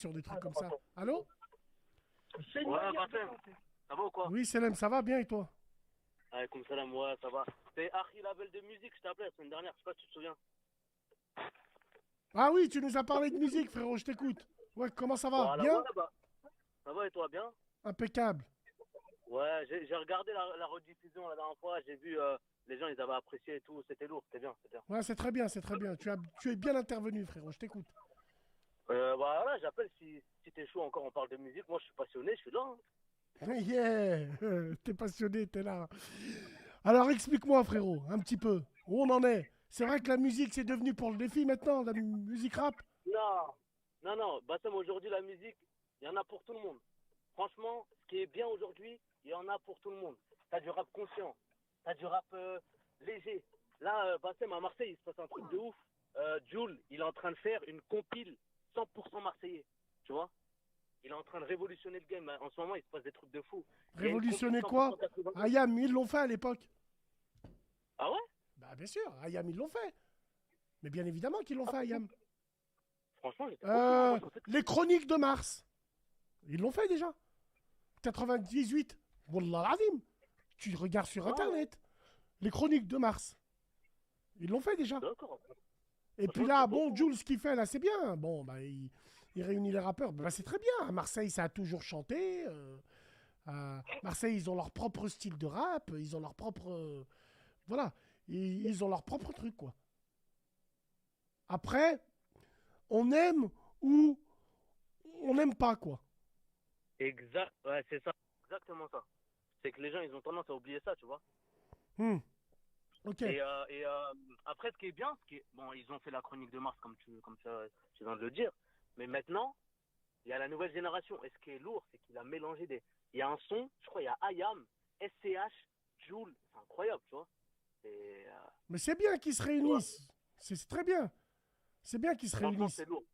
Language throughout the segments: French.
sur des trucs comme ça. Allô? Ouais, Bassem, ça va ou quoi? Oui, Selem, ça va bien et toi? Comme salam, ouais, ça va. C'est Harry Label de musique, je t'appelais la semaine dernière, je sais pas si tu te souviens. Ah oui, tu nous as parlé de musique, frérot, je t'écoute. Ouais, comment ça va? Voilà, ouais, Bien? bah, ça va et toi, bien? Impeccable. Ouais, j'ai regardé la rediffusion la dernière fois, j'ai vu les gens, ils avaient apprécié et tout, c'était lourd, c'était bien, c'était bien. Ouais, c'est très bien, c'est très bien. Tu es bien intervenu, frérot, je t'écoute. Voilà, j'appelle si t'es chaud encore, on parle de musique, moi je suis passionné, je suis là, hein. Yeah, t'es passionné, t'es là. Alors explique-moi, frérot, un petit peu, où on en est. C'est vrai que la musique, c'est devenu pour le défi maintenant, la musique rap. Non, non, Bassem, aujourd'hui la musique, il y en a pour tout le monde. Franchement, ce qui est bien aujourd'hui, il y en a pour tout le monde. T'as du rap conscient, t'as du rap léger. Là, Bassem, à Marseille, il se passe un truc de ouf. Jul, il est en train de faire une compile 100% marseillais, tu vois. Il est en train de révolutionner le game. En ce moment, il se passe des trucs de fou. Il y a une compile Révolutionner quoi? 100% 92. Ayam, ils l'ont fait à l'époque. Ah ouais? Bah bien sûr, Ayam, ils l'ont fait. Mais bien évidemment qu'ils l'ont Ah, fait, Ayam. franchement, j'étais pas au courant. Moi, je pensais que Les chroniques de Mars, ils l'ont fait déjà. 98. Wallah l'azim. Tu regardes sur ouais, ouais, Internet. Les chroniques de Mars, ils l'ont fait déjà. d'accord. Et puis Franchement, j'étais là, pas au bon, courant. Jules, ce qu'il fait là, c'est bien. Bon, bah, il réunit les rappeurs. Bah, c'est très bien. À Marseille, ça a toujours chanté. À Marseille, ils ont leur propre style de rap. Ils ont leur propre. Voilà. Ils ont leur propre truc, quoi. Après, on aime ou on n'aime pas, quoi. Exact, ouais, c'est ça. Exactement ça. C'est que les gens, ils ont tendance à oublier ça, tu vois. Hmm, ok. Et après, ce qui est bien, bon, ils ont fait la chronique de Mars, tu viens de le dire. Mais maintenant, il y a la nouvelle génération. Et ce qui est lourd, c'est qu'il a mélangé des. Il y a un son, je crois, il y a IAM, SCH, Joule. C'est incroyable, tu vois. Et, Mais c'est bien qu'ils se tu vois, réunissent. C'est très bien. C'est bien qu'ils se franchement, réunissent. c'est lourd.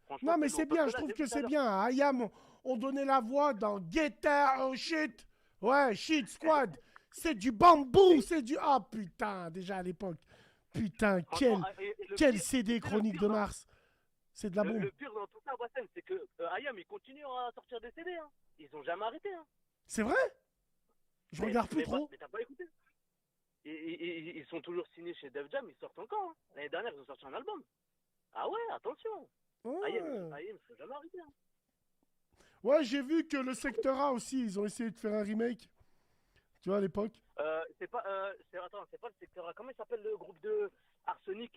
Franchement, Non, mais c'est c'est lourd. Parce bien, que je là, trouve j'ai vu que tout à c'est l'heure. bien. À Ayam, on donnait la voix dans Guetta, oh shit. Ouais, shit squad. C'est du bambou, Et, c'est du. Ah putain, déjà à l'époque. Putain, franchement, et le quel pire, CD tu sais, le chronique pire de dans, Mars. C'est de la bombe. le pire dans tout ça, Bassem, c'est que IAM, ils continuent à sortir des CD. Hein. Ils ont jamais arrêté. Hein. C'est vrai? Je regarde plus trop. Mais t'as pas écouté. Ils sont toujours signés chez Def Jam, ils sortent encore. Hein. L'année dernière, ils ont sorti un album. Ah ouais, attention. Ouais, IAM, ils sont jamais arrêtés. Hein. ouais, j'ai vu que le Secteur A aussi, ils ont essayé de faire un remake. Tu vois, à l'époque. Attends, c'est pas le secteur A. Comment il s'appelle le groupe de Arsenic?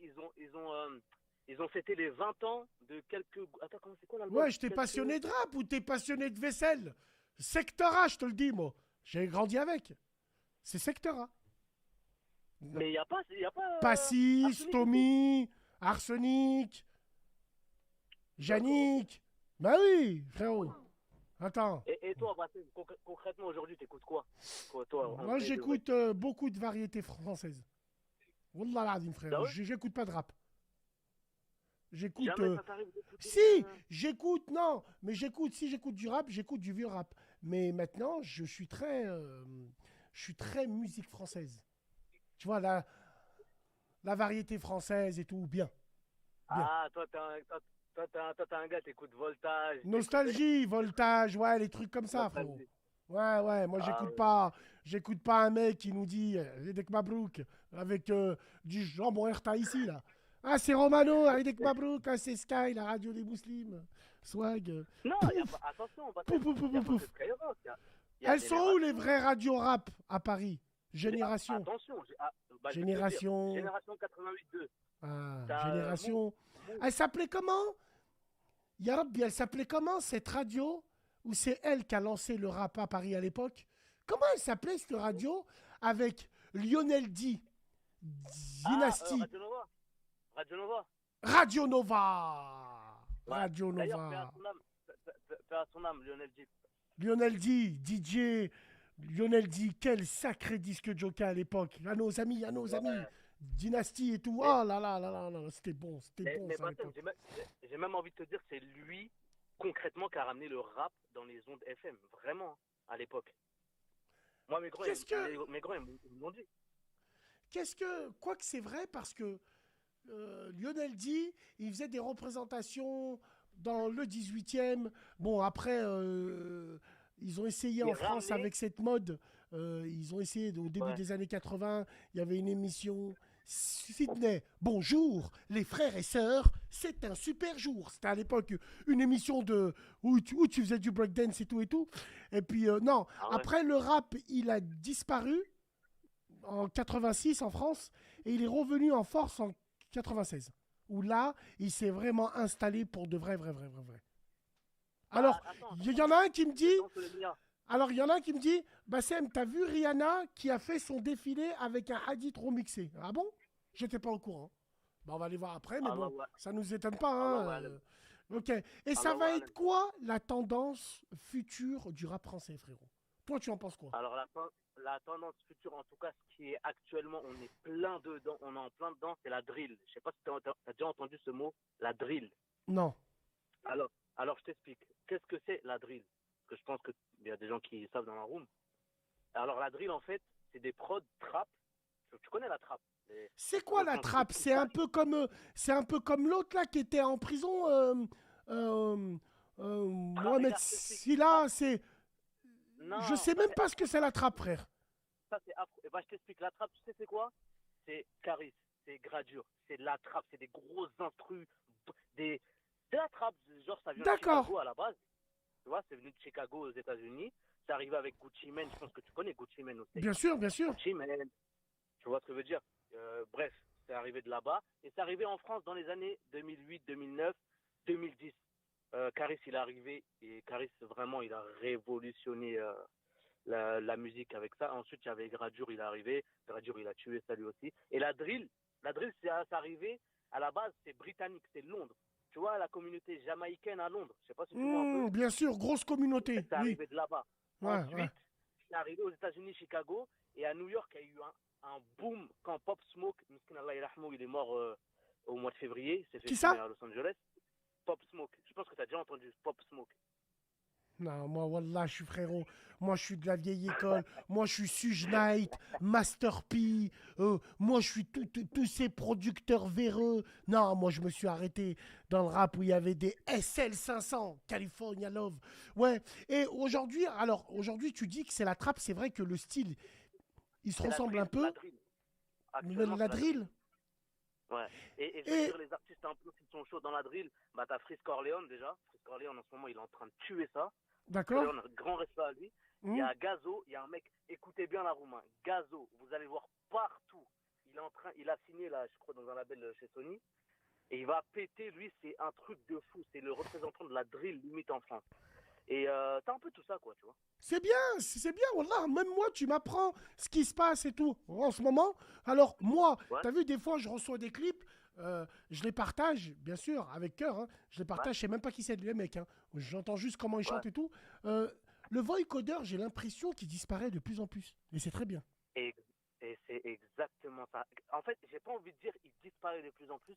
Ils ont fêté les 20 ans de quelques. Attends, comment c'est quoi Ouais, l'album? j'étais Quelques. passionné de rap ou t'es passionné de vaisselle. Secteur A, je te le dis, moi. J'ai grandi avec. C'est Secteur A. Mais il y a pas Passis, Arsenic aussi? Tommy, Arsenic, D'accord, ok. Yannick. Bah oui, frérot. Attends. Et toi, Bassem, concrètement aujourd'hui, t'écoutes quoi? Toi, en Moi, vrai de vrai. j'écoute beaucoup de variétés françaises. Wallah l'azim, Ah frérot. ouais? J'écoute pas de rap. J'écoute. Jamais ça t'arrive d'écouter. Si, j'écoute, non, mais j'écoute, si j'écoute du rap, j'écoute du vieux rap. Mais maintenant, je suis très musique française. Tu vois, la variété française et tout, bien, bien. Ah, toi, t'es un gars, t'écoutes Voltage, Nostalgie, voltage, ouais, les trucs comme ça, frérot. Nostalgie. Ouais, ouais, moi Ah ouais. j'écoute pas un mec qui nous dit Aïdek Mabrouk avec du jambon Herta ici, là. Ah, c'est Romano, Aïdek Mabrouk, ah, c'est Sky, la radio des musulmans. Swag. Non, y a pas, Pouf, attention, pouf, Bassem, pouf, il n'y pouf, a pas que pouf. Skyrock, il y a Elles sont où les Génération. vraies radios rap à Paris? Génération. Attention, je vais te le dire. Génération. Génération 88-2. Ah, T'as Génération. Move. Elle s'appelait comment? Yarabbi, elle s'appelait comment cette radio? Ou c'est elle qui a lancé le rap à Paris à l'époque? Comment elle s'appelait cette radio? Avec Lionel D. Ah, Dynasty. Radio Nova. Radio Nova. Radio Nova. Ouais. Radio D'ailleurs, paix à Nova. son âme. Paix à son âme, Lionel Jeep. Lionel D. DJ. Lionel D. Quel sacré disque jockey à l'époque. À nos amis, à nos amis. Ouais. Dynasty et tout. Mais, Oh là là là là là. C'était mais, bon mais ça à Bassem, l'époque. j'ai même envie de te dire que c'est lui, concrètement, qui a ramené le rap dans les ondes FM. Vraiment, hein, à l'époque. Moi, Qu'est-ce que. mes grands, ils m'ont dit. Qu'est-ce que. Quoique c'est vrai parce que Lionel D, il faisait des représentations dans le 18e. Bon, après, ils ont essayé Et en France ramener, avec cette mode. Ils ont essayé au début ouais. des années 80. Il y avait une émission. Sydney, bonjour, les frères et sœurs, c'est un super jour. C'était à l'époque une émission où tu faisais du breakdance et tout et tout. Et puis, non, Ah ouais. après le rap, il a disparu en 86 en France et il est revenu en force en 96. Où là, il s'est vraiment installé pour de vrai, vrai, vrai, vrai, vrai. Alors, Bah, attends, il y attends, en a un qui me je dit, tente le mien. alors il y en a un qui me dit, Bassem, t'as vu Rihanna qui a fait son défilé avec un hadith remixé. Ah bon? J'étais pas au courant. Bah, on va aller voir après, mais bon, Allah, ça nous étonne pas. Allah, Hein, Allah, ok. Et ça Allah, va être Allah. quoi la tendance future du rap français, frérot? Toi, tu en penses quoi? Alors la tendance future, en tout cas, ce qui est actuellement, on est plein dedans, on est en plein dedans, c'est la drill. Je sais pas si tu as déjà entendu ce mot, la drill. Non. Alors je t'explique. Qu'est-ce que c'est la drill? Parce que je pense qu'il y a des gens qui savent dans la room. Alors la drill, en fait, c'est des prods trap. Tu connais la trap? C'est En quoi fait, la c'est un truc trappe? qui cache. C'est un peu comme l'autre là qui était en prison. Euh, Ah, Mohamed regarde, je t'explique. Ça, Silla, c'est. Je non, sais ça même c'est pas ce que afro. c'est la trappe, frère. Ça c'est afro. Et ben, je t'explique. La trap, tu sais c'est quoi? C'est charisme, c'est gradure, c'est de la trappe, c'est des gros instrus, des, de la trappe. Genre, ça vient de D'accord. Chicago à la base. Tu vois, c'est venu de Chicago aux États-Unis. C'est arrivé avec Gucci Mane. Je pense que tu connais Gucci Mane aux States. Bien sûr, bien sûr. Gucci Mane, tu vois ce que je veux dire. Bref, c'est arrivé de là-bas. Et c'est arrivé en France dans les années 2008, 2009, 2010. Caris, il est arrivé. Et Caris, vraiment, il a révolutionné la musique avec ça. Ensuite, il y avait Gradure, il est arrivé. Gradure, il a tué ça lui aussi. Et la drill, c'est arrivé. À la base, c'est britannique, c'est Londres. Tu vois, la communauté jamaïcaine à Londres. Je sais pas si tu vois un peu. Bien sûr, grosse communauté. C'est Oui. arrivé de là-bas. Ouais, ouais. Ensuite, c'est arrivé aux États-Unis, Chicago, et à New York, il y a eu un boom quand Pop Smoke, Miskin Allah Yerahmou, il est mort au mois de février, il s'est fait Qui fumer ça? à Los Angeles. Pop Smoke, je pense que tu as déjà entendu Pop Smoke. Non, moi, Wallah, je suis frérot. Moi, je suis de la vieille école. Moi, je suis Suge Knight, Master P. Moi, je suis tous ces producteurs véreux. Non, moi, je me suis arrêté dans le rap où il y avait des SL 500, California Love. Ouais. Et aujourd'hui, alors, aujourd'hui, tu dis que c'est la trappe. C'est vrai que le style, il se C'est la ressemble un drill, la peu. drill. Actuellement, La c'est la drill. drill. Ouais. Et je vais te Et, dire les artistes un peu qui sont chauds dans la drill. Bah, t'as Frisk Corleone déjà. Frisk Corleone, en ce moment, il est en train de tuer ça. Frisk d'accord. Corleone, grand respect à lui. Il y Hmm. a Gazo, il y a un mec, écoutez bien la Roumain. Gazo, vous allez le voir partout. Il a signé là, je crois, dans un label chez Sony. Et il va péter, lui, c'est un truc de fou. C'est le représentant de la drill limite en France. Et t'as un peu tout ça, quoi, tu vois. C'est bien, Wallah. Même moi, tu m'apprends ce qui se passe et tout en ce moment. Alors, moi, Ouais, t'as vu, des fois, je reçois des clips, je les partage, bien sûr, avec cœur. Hein. Je les ouais, partage, je sais même pas qui c'est les mecs. Hein. J'entends juste comment ils ouais. chantent et tout. Le vocoder, j'ai l'impression qu'il disparaît de plus en plus. Et c'est très bien. Et, et c'est exactement ça. En fait, j'ai pas envie de dire il disparaît de plus en plus.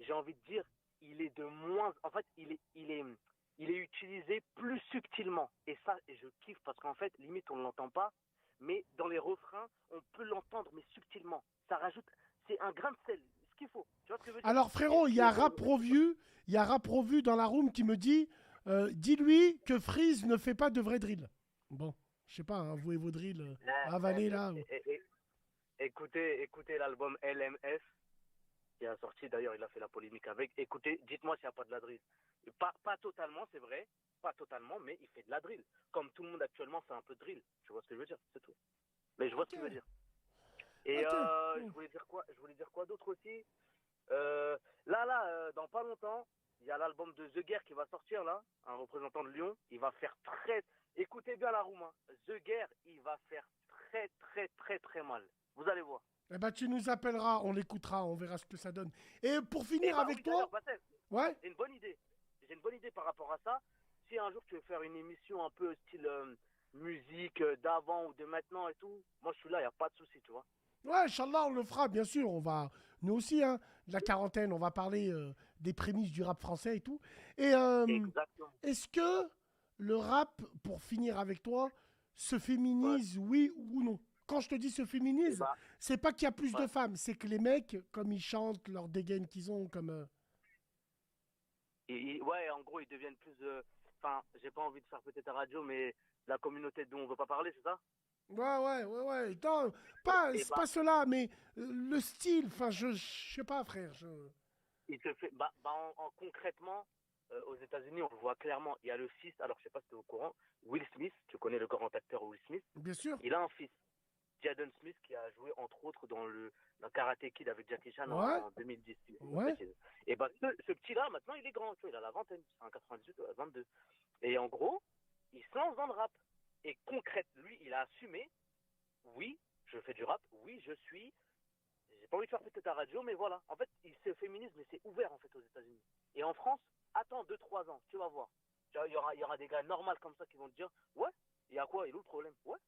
J'ai envie de dire il est de moins. En fait, il est utilisé plus subtilement. Et ça, et je kiffe parce qu'en fait, limite, on ne l'entend pas. Mais dans les refrains, on peut l'entendre, mais subtilement. Ça rajoute. C'est un grain de sel. Ce qu'il faut. Tu vois ce que je veux dire? Alors, Et frérot, ce il qui y est a beau, Rap Revu, il y a Rap Revu dans la room qui me dit dis-lui que Freeze ne fait pas de vrai drill. Bon, je sais pas, hein, vous et vos drills avalés là. écoutez l'album LMF qui a sorti, d'ailleurs il a fait la polémique avec. Écoutez, dites-moi s'il n'y a pas de la drill. Pas totalement, c'est vrai, pas totalement, mais il fait de la drill. Comme tout le monde actuellement fait un peu de drill. Tu vois ce que je veux dire, c'est tout. Mais je vois ce Ok, qu'il veut dire. Et ok. je voulais dire quoi d'autre aussi. Dans pas longtemps, il y a l'album de The Guerre qui va sortir là, un représentant de Lyon. Il va faire très. Écoutez bien la room. Hein. The Guerre, il va faire très très très très mal. Vous allez voir. Eh ben, tu nous appelleras, on l'écoutera, on verra ce que ça donne. Et pour Et finir bah avec oui, d'ailleurs, toi, Bassem, ouais, j'ai une bonne idée. J'ai une bonne idée par rapport à ça. Si un jour tu veux faire une émission un peu style musique d'avant ou de maintenant et tout, moi je suis là, il n'y a pas de souci, tu vois. ouais, Inch'Allah, on le fera, bien sûr. On va, nous aussi, hein, de la quarantaine, on va parler des prémices du rap français et tout. Et Exactement. est-ce que le rap, pour finir avec toi, se Ouais. féminise, oui ou non? Quand je te dis se Et féminise, bah, c'est pas qu'il y a plus de ouais. femmes, c'est que les mecs, comme ils chantent, leur dégaine qu'ils ont, comme Ouais, en gros, ils deviennent plus. Enfin, j'ai pas envie de faire péter ta radio, mais la communauté dont on veut pas parler, c'est ça? Ouais. Attends, Et c'est pas bah, cela, mais le style, enfin, je sais pas, frère. il se fait. Concrètement, aux États-Unis, on le voit clairement. Il y a le fils, alors je sais pas si tu es au courant, Will Smith, tu connais le grand acteur Will Smith. Bien sûr. Il a un fils, Jaden Smith, qui a joué entre autres dans Karate Kid avec Jackie Chan Ouais, en 2010, si je ne me ouais. bêtise. Et bah, ce petit-là, maintenant, il est grand, tu vois, il a la vingtaine, c'est un 98, 22. Et en gros, il se lance dans le rap. Et concrètement, lui, il a assumé, oui, je fais du rap, oui, j'ai pas envie de faire péter ta radio, mais voilà. En fait, c'est féminisme, mais c'est ouvert, en fait, aux États-Unis. Et en France, attends 2-3 ans, tu vas voir. Il y aura des gars normaux comme ça qui vont te dire, ouais, il y a quoi, il est où le problème? Ouais.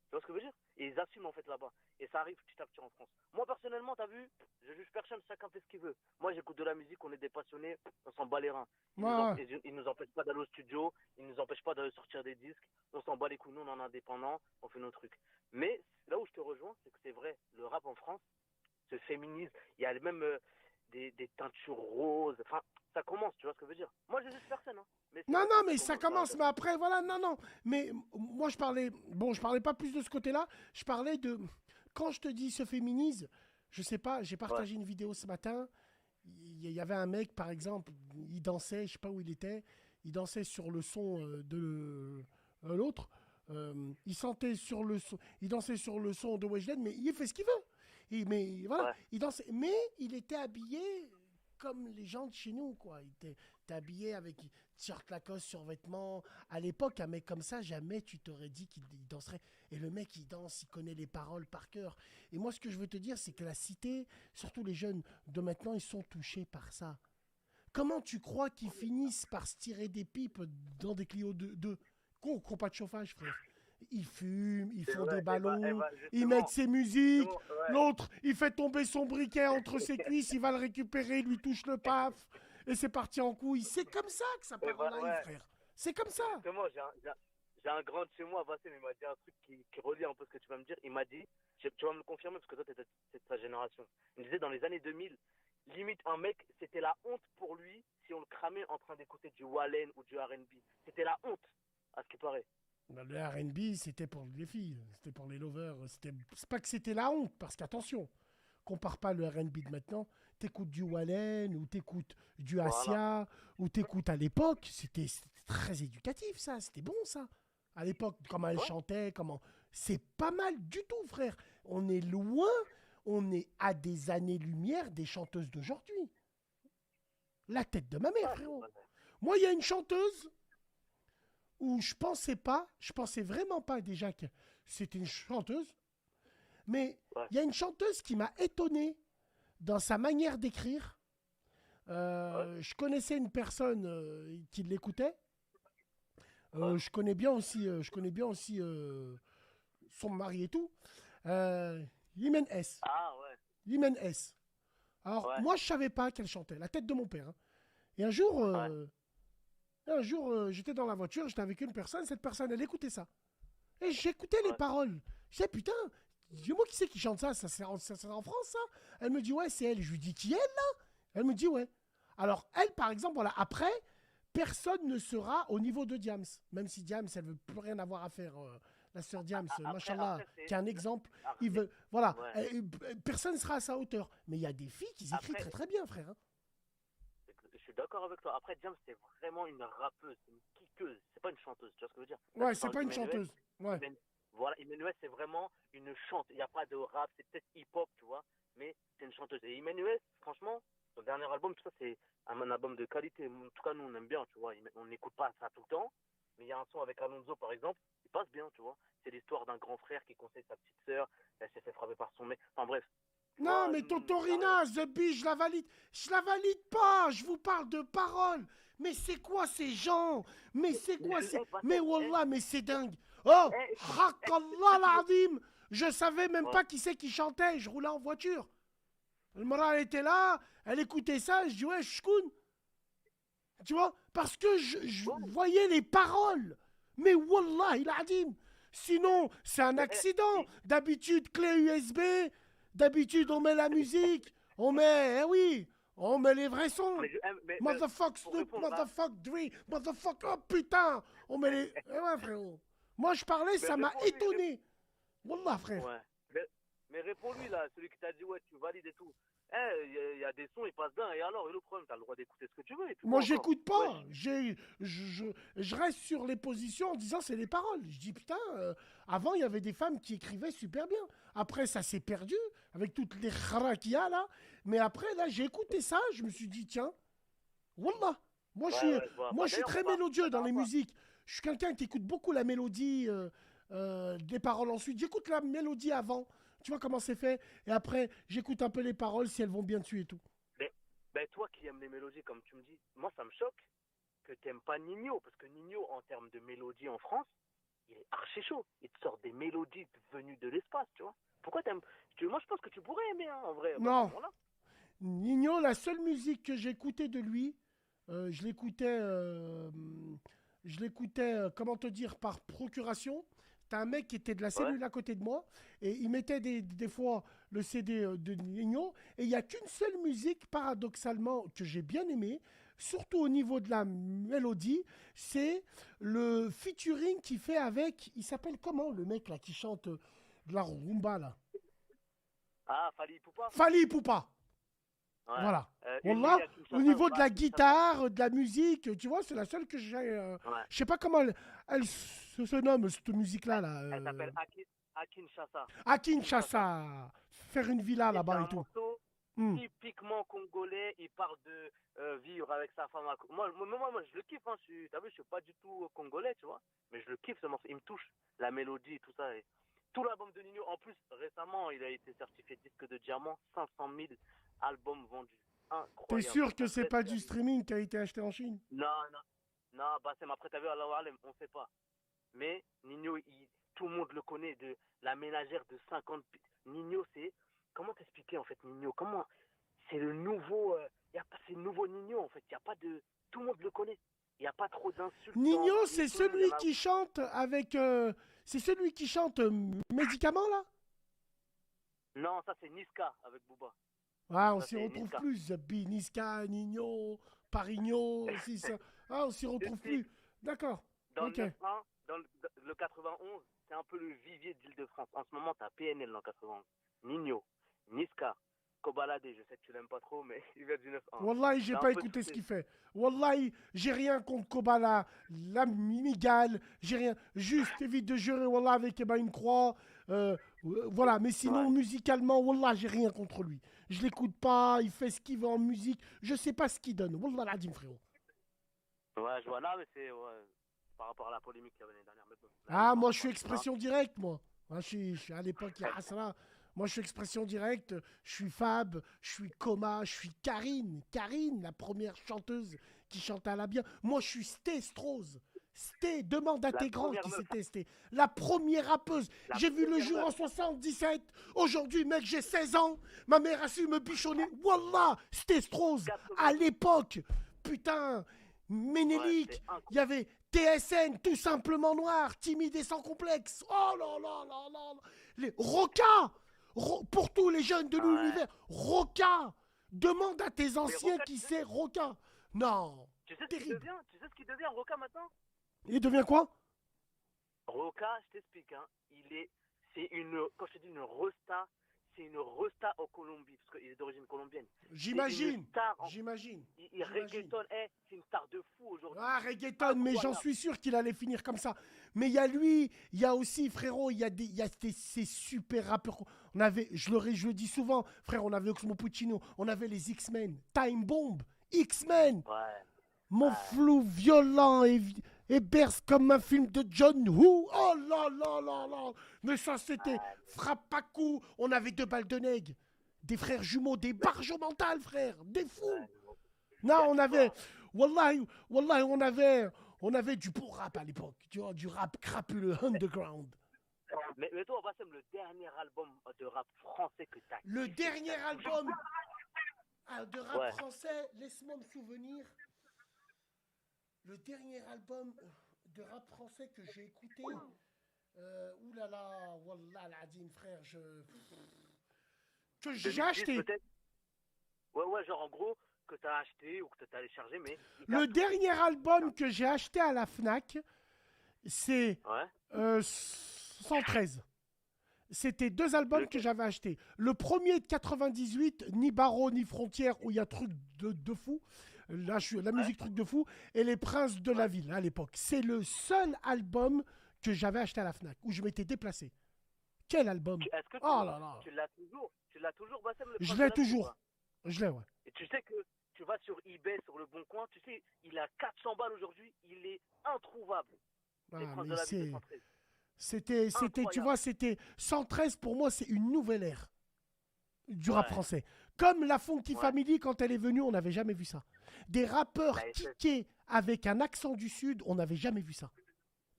Tu vois ce que je veux dire? Et ils assument en fait là-bas. Et ça arrive petit à petit en France. Moi personnellement, t'as vu, je juge personne, chacun fait ce qu'il veut. Moi j'écoute de la musique, on est des passionnés, on s'en bat les reins. Ouais. Ils nous empêchent pas d'aller au studio, ils nous empêchent pas de sortir des disques, on s'en bat les couilles, nous on est en indépendant, on fait nos trucs. Mais là où je te rejoins, c'est que c'est vrai, le rap en France se féminise. Il y a même des teintures roses. Enfin, ça commence, tu vois ce que je veux dire? Moi je juge personne, hein. Mais c'est Non, vrai non, que ça mais ça commence. commence, mais après, voilà, non, non. Mais moi, je parlais pas plus de ce côté-là. Je parlais de, quand je te dis se féminise, je sais pas, j'ai Ouais, partagé une vidéo ce matin. Il y avait un mec, par exemple, il dansait, je sais pas où il était, il dansait sur le son de l'autre. Il dansait sur le son de Weshden, mais il fait ce qu'il veut. Mais voilà, ouais. il dansait, mais il était habillé comme les gens de chez nous, quoi. T'es habillé avec t-shirt Lacoste, survêtement. À l'époque, un mec comme ça, jamais tu t'aurais dit qu'il danserait. Et le mec, il danse, il connaît les paroles par cœur. Et moi, ce que je veux te dire, c'est que la cité, surtout les jeunes de maintenant, ils sont touchés par ça. Comment tu crois qu'ils finissent par se tirer des pipes dans des Clio 2 qui n'ont pas de chauffage, frère? Ils fument, ils C'est font des vrai. ballons, ils mettent Justement, ses musiques. justement, ouais. L'autre, il fait tomber son briquet entre ses cuisses, il va le récupérer, il lui touche le paf. Et c'est parti en couille. C'est comme ça que ça Et part en live, ouais. frère. C'est comme ça. Justement, j'ai un grand de chez moi, Bassem, il m'a dit un truc qui relie un peu ce que tu vas me dire. Il m'a dit, tu vas me le confirmer parce que toi, t'es de sa génération. Il me disait dans les années 2000, limite un mec, c'était la honte pour lui si on le cramait en train d'écouter du Wallen ou du R&B. C'était la honte, à ce qui paraît. Ben, le R&B, c'était pour les filles, c'était pour les lovers. C'est pas que c'était la honte, parce qu'attention, compare pas le R&B de maintenant. T'écoutes du Wallen, ou t'écoutes du Voilà. Assia, ou t'écoutes à l'époque. C'était très éducatif, ça. C'était bon, ça. À l'époque, comment elle Ouais, chantait, comment. C'est pas mal du tout, frère. On est loin, on est à des années-lumière des chanteuses d'aujourd'hui. La tête de ma mère, ouais, c'est frérot. vrai. Moi, il y a une chanteuse où je pensais vraiment pas déjà que c'était une chanteuse, mais Ouais, il y a une chanteuse qui m'a étonné dans sa manière d'écrire. ouais, Je connaissais une personne qui l'écoutait. ouais. Je connais bien aussi son mari et tout. Imen S. Ah, ouais, Imen S. Alors, ouais, moi, je savais pas qu'elle chantait, la tête de mon père, hein. Et ouais, un jour j'étais dans la voiture, j'étais avec une personne, cette personne, elle écoutait ça. Et j'écoutais les ouais. paroles. Je disais, putain, dis-moi qui c'est qui chante ça, c'est en France, ça? Elle me dit, ouais, c'est elle. Je lui dis, qui elle, là? Elle me dit, ouais. Alors, elle, par exemple, voilà, après, personne ne sera au niveau de Diams. Même si Diams, elle veut plus rien avoir à faire. La sœur Diams, machallah, Après, qui est un exemple, il c'est, veut, voilà, ouais. personne ne sera à sa hauteur. Mais il y a des filles qui écrivent Après, très très bien, frère, hein. je suis d'accord avec toi. Après, Diams, c'est vraiment une rappeuse, une kickeuse. C'est pas une chanteuse, tu vois ce que je veux dire? Là, Ouais, tu c'est parles pas une d'Emmanuel. chanteuse. Ouais. Voilà, Emmanuel, c'est vraiment une chante. Il n'y a pas de rap, c'est peut-être hip-hop, tu vois, mais c'est une chanteuse. Et Emmanuel, franchement, son dernier album, tout ça, c'est un album de qualité. En tout cas, nous, on aime bien, tu vois. On n'écoute pas ça tout le temps, mais il y a un son avec Alonso, par exemple, il passe bien, tu vois. C'est l'histoire d'un grand frère qui conseille sa petite sœur. Elle s'est fait frapper par son mec. Enfin, bref, tu Non, vois, mais y a rien. Totorina, The Bee, je la valide. Je la valide pas. Je vous parle de paroles. Mais c'est quoi ces gens? Mais c'est quoi ces... Mais Bassem, Wallah, mais c'est dingue. Oh, écoute, Hakallah écoute, l'azim. Je savais même ouais, pas qui c'est qui chantait. Je roulais en voiture. Le Mara, elle était là. Elle écoutait ça. Je dis, ouais, shkoun. Tu vois? Parce que je ouais, voyais les paroles. Mais Wallah, il a dit. Sinon, c'est un mais, accident. si, D'habitude, clé USB. D'habitude, on met la musique. On met, eh oui, On met les vrais sons. Mais Motherfuck pour Snoop, répondre à... motherfuck Dre, motherfuck... Oh putain. On met les... Eh ouais, frérot. Moi, je parlais, Mais ça m'a réponds-lui, étonné. Wallah, frère. ouais. Mais réponds-lui, là, celui qui t'a dit, ouais, tu valides et tout. Il y a des sons, ils passent bien, et alors, et le problème, t'as le droit d'écouter ce que tu veux, et puis Moi, quoi encore? j'écoute Wesh. pas. Je reste sur les positions en disant c'est les paroles. Je dis putain, avant il y avait des femmes qui écrivaient super bien. Après, ça s'est perdu avec toutes les khara qu'il y a là. Mais après, là, j'ai écouté ça. Je me suis dit tiens, wallah. Moi, je suis, Ouais, je vois. moi, Bah, je suis d'ailleurs, très mélodieux dans par les rapport musiques. Je suis quelqu'un qui écoute beaucoup la mélodie des paroles ensuite. J'écoute la mélodie avant. Tu vois comment c'est fait. Et après, j'écoute un peu les paroles si elles vont bien dessus et tout. ben, toi qui aimes les mélodies, comme tu me dis, moi, ça me choque que t'aimes pas Nino, parce que Nino, en termes de mélodie en France, il est archi chaud. Il te sort des mélodies venues de l'espace, tu vois. Pourquoi t'aimes moi, je pense que tu pourrais aimer, hein, en vrai, à ce Non, moment-là. Nino, la seule musique que j'écoutais de lui, euh, je l'écoutais, euh, je l'écoutais, comment te dire, par procuration. T'as un mec qui était de la Ouais. cellule à côté de moi et il mettait des fois le CD de Nino et il n'y a qu'une seule musique, paradoxalement, que j'ai bien aimée, surtout au niveau de la mélodie, c'est le featuring qu'il fait avec, il s'appelle comment le mec là qui chante de la rumba là? Ah, Fali Poupa. Fali Poupa. Ouais. Voilà. Ennemi Wallah, à au Kinshasa ou niveau de pas à la Kinshasa. guitare, de la musique, tu vois, c'est la seule que j'ai. Ouais. Je sais pas comment elle se nomme, cette musique-là. Là, Elle s'appelle à Kinshasa. à À Kinshasa. Kinshasa. Faire une villa Et c'est là-bas un et tout. morceau Hmm. typiquement congolais. Il parle de vivre avec sa femme. Moi, je le kiffe. Hein. T'as vu, je suis pas du tout congolais, tu vois. Mais je le kiffe ce morceau. Il me touche. La mélodie, tout ça. Et tout l'album de Nino. En plus, récemment, il a été certifié disque de diamant. 500 000 albums vendus. T'es Incroyable. sûr que Un c'est vrai pas du réalisme. streaming qui a été acheté en Chine? Non, non. Non, Bassem, après, t'as vu, Allah Alem, on sait pas. Mais Nino, tout le monde le connaît, de la ménagère de 50. Nino, c'est. Comment t'expliquer en fait Nino? Comment. C'est le nouveau. C'est le nouveau Nino en fait. Il y a pas de. Tout le monde le connaît. Il n'y a pas trop d'insultes Nino, dans les c'est sons. Il y en celui a. qui chante avec. C'est celui qui chante médicaments là? Non, ça c'est Niska avec Booba. Ah, on Ça s'y c'est retrouve Niska. plus. Zabi, Niska, Nino, Parigno, si ça. Ah, on s'y retrouve Steve, plus. D'accord. dans le Ok. 9-1, dans le 91, c'est un peu le vivier d'Île-de-France. En ce moment, t'as PNL dans le 91. Nino, Niska, Kobalade, je sais que tu l'aimes pas trop, mais il vient du 9-1. Wallahi, j'ai T'as un pas peu écouté toutes ce les. qu'il fait. Wallahi, j'ai rien contre Kobala, la Minigal, j'ai rien. Juste, évite de jurer, Wallah, avec une croix. Voilà, mais sinon, Ouais. musicalement, Wallah, j'ai rien contre lui. Je l'écoute pas, il fait ce qu'il veut en musique. Je sais pas ce qu'il donne. Wallah, l'adim, frérot. Ouais, je vois là, mais c'est ouais, par rapport à la polémique qu'il y avait l'année dernière. Mais bon, là, il Ah, s'en moi, va je suis pas. Hein. expression directe, moi. Moi, je suis à l'époque, il y a Hasra. Moi, je suis expression directe. Je suis Fab, je suis Coma, je suis Karine. Karine, la première chanteuse qui chantait à la bien. Moi, je suis Sté Strose. Sté, demande à La tes grands première qui meuf, c'était Sté. La première rappeuse. la J'ai vu le première jour meuf. en 77. Aujourd'hui, mec, j'ai 16 ans. Ma mère a su me bichonner. Wallah, Sté Strose. À 80. l'époque, putain, Ouais, c'est Ménélique. Il y incroyable. avait TSN, tout simplement noir, timide et sans complexe. Oh là là là là là. Les Roca, pour tous les jeunes de Ouais. l'univers, Roca. Demande à tes Mais anciens Roca, qui c'est Roca. Non, tu sais ce qu'il terrible. devient? Tu sais ce qu'il devient, Roca, maintenant? Il devient quoi? Roca, je t'explique, hein. C'est une, quand je te dis une resta, c'est une resta en Colombie, parce qu'il est d'origine colombienne. C'est une J'imagine, star, j'imagine, il j'imagine. reggaeton, c'est une star de fou aujourd'hui. Ah, reggaeton, mais j'en Incroyable. suis sûr qu'il allait finir comme ça. Mais il y a lui, il y a aussi, frérot, il y a ces super rappeurs. On avait, je le dis souvent, frère, on avait Oxmo Puccino, on avait les X-Men, Time Bomb, X-Men, Ouais, mon ouais, flou violent et berce comme un film de John Woo. Oh là là là là. Mais ça, c'était ouais, frappe à coup. On avait deux balles de nègre, des frères jumeaux, des mais, barjots mentales, frère, des fous. ouais, Non, gars, on tu avait, vois, wallahi, wallahi, on avait du beau rap à l'époque, tu vois, du rap crapuleux, underground. mais toi, Bassem, le dernier album de rap français que t'as Le kiffé, qui dernier t'a touché. album de rap Ouais, français, laisse-moi me souvenir, le dernier album de rap français que j'ai écouté, oulala, wallah, l'adim, frère, que j'ai 2010 acheté. peut-être. Ouais, ouais, genre en gros, que tu as acheté ou que tu as téléchargé, mais il t'a Le touché. dernier album que j'ai acheté à la Fnac, c'est Ouais. 113. C'était 2 albums que Lequel? j'avais achetés. Le premier de 98, ni Barreau ni Frontières, où il y a truc de fou. Là, la Ouais. musique truc de fou. Et Les Princes de la Ouais. Ville, à l'époque. C'est le seul album que j'avais acheté à la Fnac, où je m'étais déplacé. Quel album! Est-ce que Oh là là! tu l'as toujours? Tu l'as toujours, Bassem, le Je prince de l'ai la ville ou toujours. pas? Je l'ai, ouais. Et tu sais que tu vas sur eBay, sur le Bon Coin, tu sais, il a 400 balles aujourd'hui, il est introuvable. Les Ah, princes de mais la ville de 113. tu Incroyable. vois, c'était 113 pour moi, c'est une nouvelle ère du rap Ouais. français. Comme la Funky Ouais. Family, quand elle est venue, on n'avait jamais vu ça. Des rappeurs La SF. kickés avec un accent du Sud, on n'avait jamais vu ça.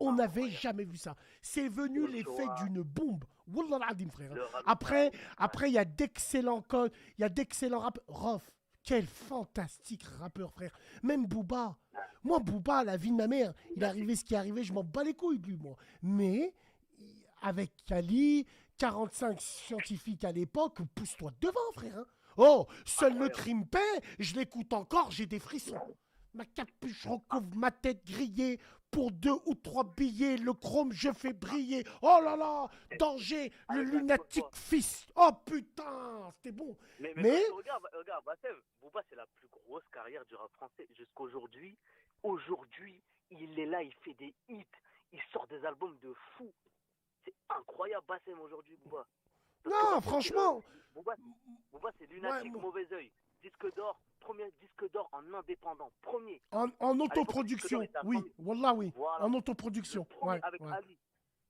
On n'avait Incroyable. jamais vu ça. C'est venu Le l'effet Shoah, d'une bombe. Wallah al-Adim, frère. le Rami Après, Saïd. Ouais. après, il y a d'excellents codes, il y a d'excellents rappeurs. Rof, quel fantastique rappeur, frère. Même Booba. Moi, Booba, la vie de ma mère, il est arrivé ce qui est arrivé, je m'en bats les couilles de lui, moi. Mais, avec Kali, 45 scientifiques à l'époque, pousse-toi devant, frère. Hein. Oh, seul le Incroyable. crime paie, je l'écoute encore, j'ai des frissons. Ma capuche recouvre ma tête grillée. Pour 2 ou 3 billets, le chrome je fais briller. Oh là là, danger, le Avec la lunatique Côte fils. Oh putain, c'était bon. Mais, regarde, Bassem, Booba, c'est la plus grosse carrière du rap français jusqu'aujourd'hui. Aujourd'hui, il est là, il fait des hits, il sort des albums de fou. C'est incroyable, Bassem, aujourd'hui, Booba. Parce que non, Bassem, franchement, Booba, c'est ouais, lunatique, mauvais oeil. Disque d'or, premier disque d'or en indépendant, premier. en À l'époque, le disque d'or autoproduction, était à 100 oui, 000. wallah oui, Voilà. en Le autoproduction, premier ouais, avec ouais. Ali.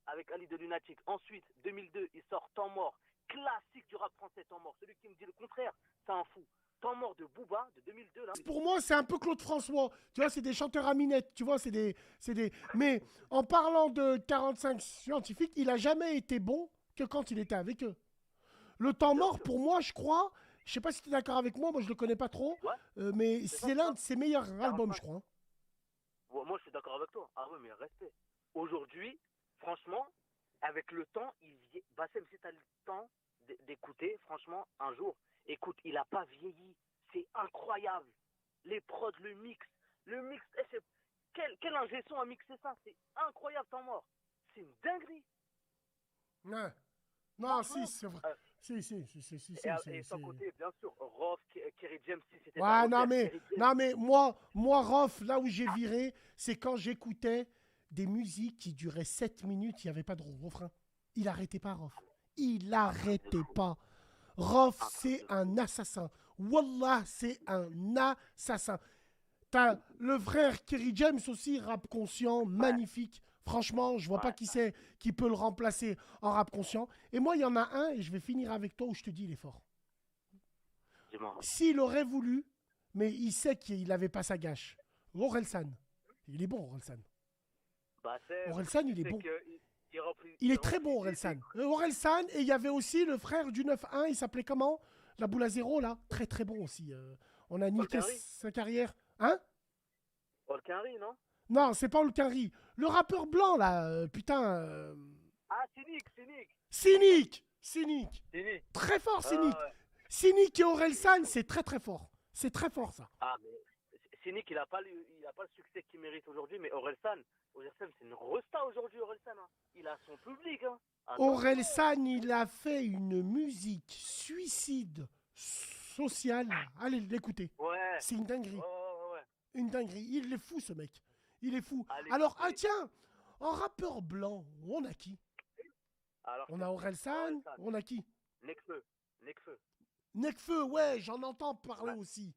Avec Ali de Lunatic. Ensuite, 2002, il sort Temps mort. Classique du rap français, Temps mort. Celui qui me dit le contraire, c'est un fou. Temps mort de Booba, de 2002, là. Pour moi, c'est un peu Claude François. Tu vois, c'est des chanteurs à minette. Tu vois, c'est des. Mais en parlant de 45 scientifiques, il a jamais été bon que quand il était avec eux. Le temps Bien mort, sûr. pour moi, je crois, je sais pas si tu es d'accord avec moi je le connais pas trop, Ouais, mais c'est ça, c'est c'est l'un ça. de ses meilleurs albums, 45. je crois. Hein. Ouais, moi, je suis d'accord avec toi. Ah ouais, mais respect. Aujourd'hui, franchement, avec le temps, Bassem, si t'as le temps d'écouter, franchement, un jour, écoute, il a pas vieilli. C'est incroyable. Les prods, le mix, quel ingé son a mixé ça? C'est incroyable, Temps mort. C'est une dinguerie. Ouais. Non, si, Franchement. c'est vrai. Euh, et sans C'est- côté, bien sûr, Rof, Kerry James, si c'était à Ouais, refaire, Kerry James. non, mais Rof, là où j'ai viré, c'est quand j'écoutais des musiques qui duraient 7 minutes, il n'y avait pas de refrain. Il arrêtait pas, Rof. Il arrêtait pas. Rof, c'est un assassin. Wallah, c'est un assassin. T'as le frère Kerry James aussi, rap conscient, magnifique. Franchement, je vois pas Ouais, qui c'est qui peut le remplacer en rap conscient. Et moi, il y en a un, et je vais finir avec toi où je te dis, il est fort. dis-moi. S'il aurait voulu, mais il sait qu'il n'avait pas sa gâche. Orelsan. Il est bon, Orelsan. Bassem, Orelsan, il tu est sais bon. Il il est très bon, Orelsan. Orelsan, et il y avait aussi le frère du 9-1, il s'appelait comment? La boule à zéro, là. Très, très bon aussi. On a niqué Henry. sa carrière. Hein? Henry, non? Non, c'est pas Olkari. Le rappeur blanc, là, putain. Ah, Cynic. Cynique. Cynic. Très fort, Cynique. Ouais. Cynique et Orelsan, c'est très, très fort. C'est très fort, ça. Ah, mais Cynic, il a pas le succès qu'il mérite aujourd'hui, mais Orelsan, c'est une resta aujourd'hui, Orelsan. Hein. Il a son public. Hein. Orelsan, il a fait une musique suicide sociale. Allez l'écouter. Ouais. C'est une dinguerie. Ouais. Une dinguerie. Il est fou, ce mec. Il est fou. Allez, Alors, écoutez. tiens, en rappeur blanc, on a qui? Alors, On a Orelsan, on a qui? Nekfeu. Nekfeu, ouais, j'en entends parler Ouais. aussi.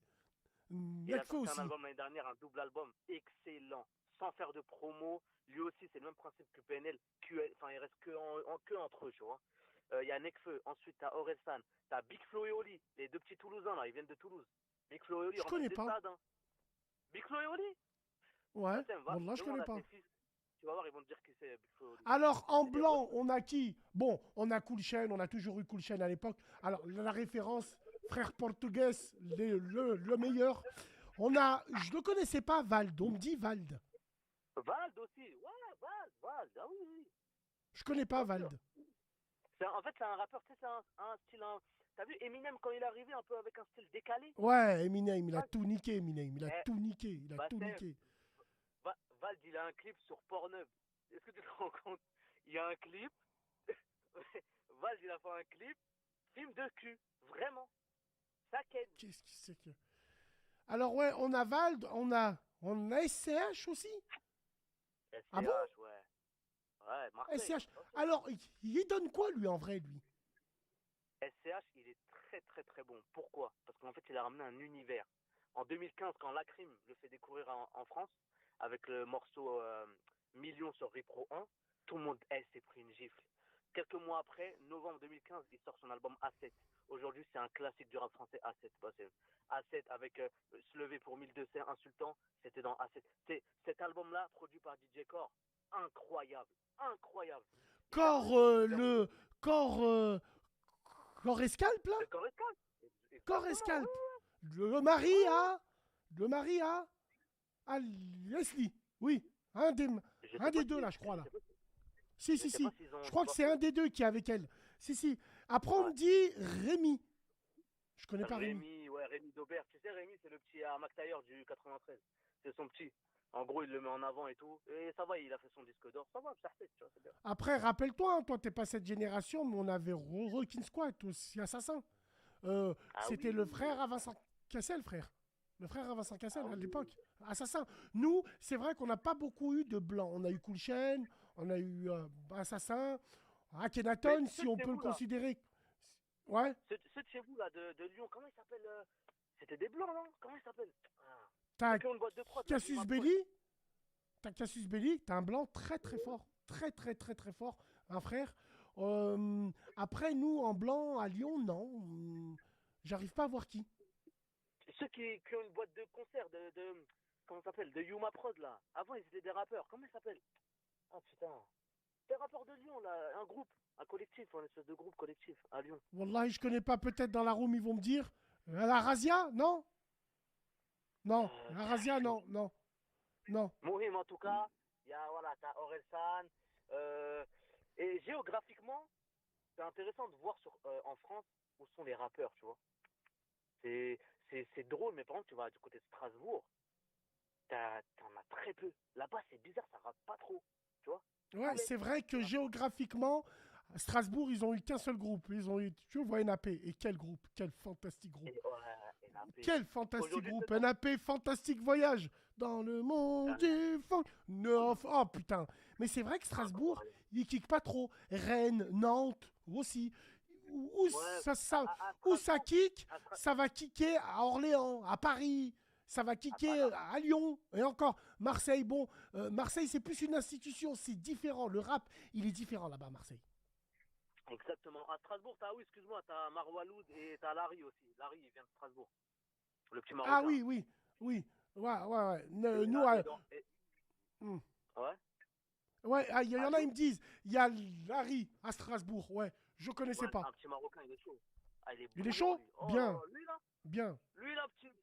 Il a Nekfeu sorti aussi. un album l'année dernière, un double album excellent, sans faire de promo. Lui aussi, c'est le même principe que PNL. Enfin, il reste que entre eux, tu vois. Il y a Nekfeu, ensuite t'as Orelsan, t'as Big Flo et Oli, les deux petits Toulousains là, ils viennent de Toulouse. Big Flo et Oli, Je connais des pas. stades, hein. Big Flo et Oli. Ouais, Attends, Wallah, je demande connais à pas. tes fils. Tu vas voir, ils vont te dire qui c'est Big Flo et Oli. Alors, en C'est des blanc, refs. on a qui? Bon, on a Cool Chain, on a toujours eu Cool Chain à l'époque. Alors, la référence, frère portugais, le meilleur. On a, je ne connaissais pas Vald, on me dit Vald. Vald aussi, ouais, Vald, ah oui. Je connais pas Bien sûr. Vald. En fait, c'est un rappeur, tu sais, c'est un style, T'as vu Eminem quand il est arrivé un peu avec un style décalé? Ouais, Eminem, il a Val, tout niqué, Eminem. Il a eh, tout niqué, il a tout Bassem, niqué. Vald, il a un clip sur Pornhub. Est-ce que tu te rends compte? Il y a un clip. Vald, il a fait un clip. Film de cul. Vraiment. Ça ken. Qu'est-ce qui c'est que... Alors ouais, on a Vald, on a SCH aussi. Ah bon? SCH, ouais. Ouais, Marseille. SCH. Attention. Alors, il donne quoi lui en vrai, lui? SCH, il est très très très bon. Pourquoi? Parce qu'en fait, il a ramené un univers. En 2015, quand Lacrim le fait découvrir en France, avec le morceau Million sur Repro 1, tout le monde s'est pris une gifle. Quelques mois après, novembre 2015, il sort son album A7. Aujourd'hui, c'est un classique du rap français, A7. Bah, A7 avec Se lever pour 1200 insultants, c'était dans A7. Cet album-là, produit par DJ Core, incroyable, incroyable. Il a Corps, ramené l'univers. le... Corps... Corps Escalpe, là? Le Core Corps exactement, oui, Escalpe. oui, Le mari oui. à... Le mari à Leslie. Oui. Je Un sais pas des deux, si, là, je crois, je là. sais pas, Si, je si, sais pas si. s'ils Je ont crois que c'est divorcé. un des deux qui est avec elle. Si, si. Après, on Ouais. me dit Rémi. Je connais pas Rémi. Rémi, ouais, Rémi Daubert. Tu sais, Rémi, c'est le petit à Mac Taylor du 93. C'est son petit. En gros, il le met en avant et tout. Et ça va, il a fait son disque d'or. Ça va, ça fait, tu vois, c'est bien. Après, rappelle-toi, hein, toi, t'es pas cette génération, mais on avait Rekin Squat aussi, Assassin. Ah C'était le oui, frère à Vincent Cassel, frère. Le frère à Vincent Cassel ah à oui. l'époque. Assassin. Nous, c'est vrai qu'on n'a pas beaucoup eu de blancs. On a eu Cool Chain, on a eu Assassin, Mais Akhenaton, ceux si de on chez peut le vous, là, considérer. Ouais. ceux de chez vous, là, de Lyon, comment ils s'appellent c'était des blancs, non? Comment ils s'appellent Ceux T'as qui ont une boîte de prod, là, Cassius Yuma Prod. Belli. T'as Cassius Belli, t'as un blanc très très fort. Très très très très fort. Un frère. Après, nous, en blanc, à Lyon, non. J'arrive pas à voir qui. Ceux qui ont une boîte de concert, comment ça s'appelle? De Yuma Prod, là. Avant, ils étaient des rappeurs. Comment ils s'appellent? Ah, putain. Des rappeurs de Lyon, là. Un groupe. Un collectif, une espèce de groupe collectif à Lyon. Wallahi, je connais pas. Peut-être dans la room, ils vont me dire. La Razia. Non. Non. Euh, La Razia, non. Non. Non. Mohim, en tout cas, il y a, voilà, t'as Orelsan. Euh, et géographiquement, c'est intéressant de voir en France où sont les rappeurs, tu vois. C'est, c'est drôle, mais par contre, tu vas du côté de Strasbourg, t'en as très peu. Là-bas, c'est bizarre, ça rappe pas trop, tu vois. Ouais, Alès, c'est vrai que ça rappe pas. géographiquement, à Strasbourg, ils ont eu qu'un seul groupe. Ils ont eu, tu vois, NAP. Et quel groupe. Quel fantastique groupe. Et NAP. Quel fantastique Aujourd'hui, groupe. c'est dans. NAP, fantastique voyage. Dans le monde du funk. Neuf. Oh putain. Mais c'est vrai que Strasbourg, Incroyable. ils kickent pas trop. Rennes, Nantes aussi. Où Ouais, à où ça Strasbourg, kick, à Stra- ça va kicker à Orléans, à Paris. Ça va à pas kicker là. à Lyon. Et encore, Marseille, bon. Marseille, c'est plus une institution. C'est différent. Le rap, il est différent là-bas, à Marseille. Exactement. À Strasbourg, oui, excuse-moi, t'as Marwaloud et t'as Larry aussi. Larry, il vient de Strasbourg. Le petit Ah Marocain. oui, oui, oui. Ouais, ouais, ouais. Et, Nous, hmm. ouais. Ouais, il y À en a, ils Lyon, me disent, il y a Larry à Strasbourg. Ouais, je connaissais ouais, pas. un petit Marocain, il est chaud. Ah, il est Il est bouillant, chaud? lui. Oh là Bien, là, bien. lui là, petit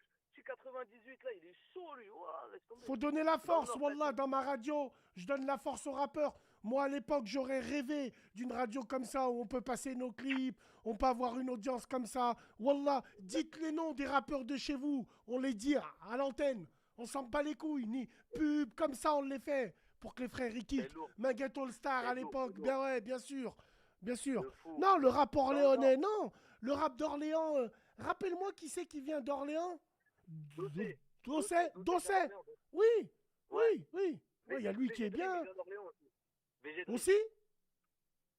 98, là, il est chaud, lui. Oh, laisse tomber. Faut donner la Dans le force, Nord, Wallah, dans ma radio. Je donne la force aux rappeurs. Moi, à l'époque, j'aurais rêvé d'une radio comme ça où on peut passer nos clips, on peut avoir une audience comme ça. Wallah, dites les noms des rappeurs de chez vous. On les dit à l'antenne. On s'en bat les couilles, ni pub, comme ça, on les fait. Pour que les frères y c'est kickent. lourd, Mangat All Star à c'est lourd, c'est l'époque. lourd. Bien ouais, bien sûr. Bien sûr. De fou. Non, le rap Dans le orléanais, Nord, non. Le rap d'Orléans. Rappelle-moi qui c'est qui vient d'Orléans. Dossé. Dossé vient Dosset. d'Orléans. Oui, Ouais. oui, oui. Oui, il y a lui qui est VG Dream, il bien. vient d'Orléans aussi. VG Dream. Aussi.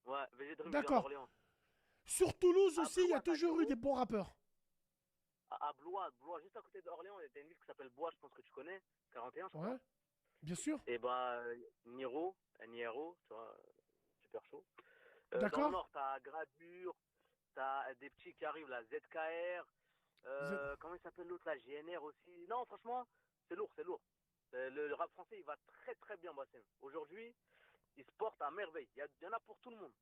Ouais, VG Dream, il vient D'accord. d'Orléans. Sur Toulouse À aussi, il y a Blois, t'as toujours eu des Niro. bons rappeurs. À Blois, juste à côté d'Orléans, il y a une ville qui s'appelle Blois, je pense que tu connais. 41, je Ouais, crois. bien sûr. Et bah, Niro, Niro, tu vois, super chaud. Dans le D'accord. Nord, t'as Gradure, t'as des petits qui arrivent, là, ZKR, Z- comment il s'appelle l'autre, là, GNR aussi. Non, franchement, c'est lourd, c'est lourd. Le rap français, il va très très bien, Bassem. Aujourd'hui, il se porte à merveille. Il y en a pour tout le monde.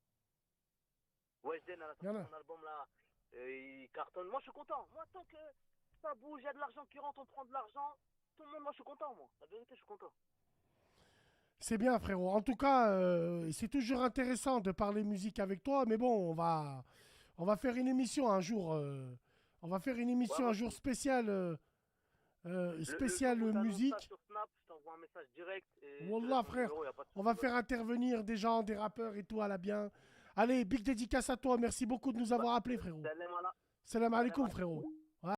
Weshden, elle a Il y en sorti a. son album là, il cartonne. Moi, je suis content. Moi, tant que ça bouge, il y a de l'argent qui rentre, on prend de l'argent. Tout le monde, moi, je suis content, moi. La vérité, je suis content. C'est bien, frérot. En tout cas, c'est toujours intéressant de parler musique avec toi, mais bon, On va faire une émission un jour. On va faire une émission un jour spéciale. Spéciale le jour où t'annonces ça musique. sur Snap, je t'envoie un message direct. Et je te Wallah, laisse mon frère. numéro, y a pas de On va souci. faire intervenir des gens, des rappeurs et tout à la bien. Allez, big dédicace à toi. Merci beaucoup de nous avoir appelés, frérot. Salam ala- Salam salam alaikum, ala- frérot.